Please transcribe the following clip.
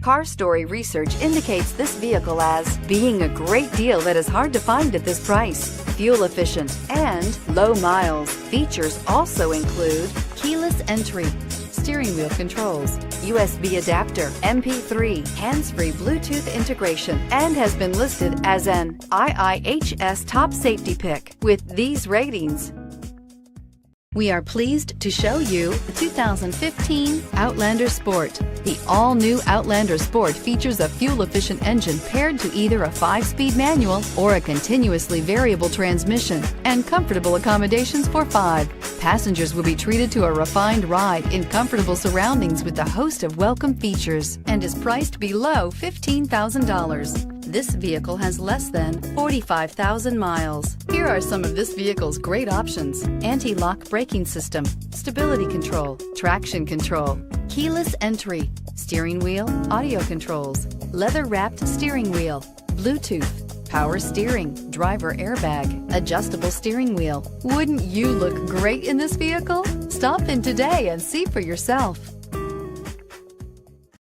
Car Story research indicates this vehicle as being a great deal that is hard to find at this price. Fuel efficient and low miles. Features also include keyless entry, steering wheel controls, USB adapter, MP3, hands-free Bluetooth integration, and has been listed as an IIHS top safety pick with these ratings. We are pleased to show you the 2015 Outlander Sport. The all-new Outlander Sport features a fuel-efficient engine paired to either a 5-speed manual or a continuously variable transmission, and comfortable accommodations for 5. Passengers will be treated to a refined ride in comfortable surroundings with a host of welcome features, and is priced below $15,000. This vehicle has less than 45,000 miles. Here are some of this vehicle's great options: anti-lock braking system, stability control, traction control, keyless entry, steering wheel audio controls, leather-wrapped steering wheel, Bluetooth, power steering, driver airbag, adjustable steering wheel. Wouldn't you look great in this vehicle? Stop in today and see for yourself.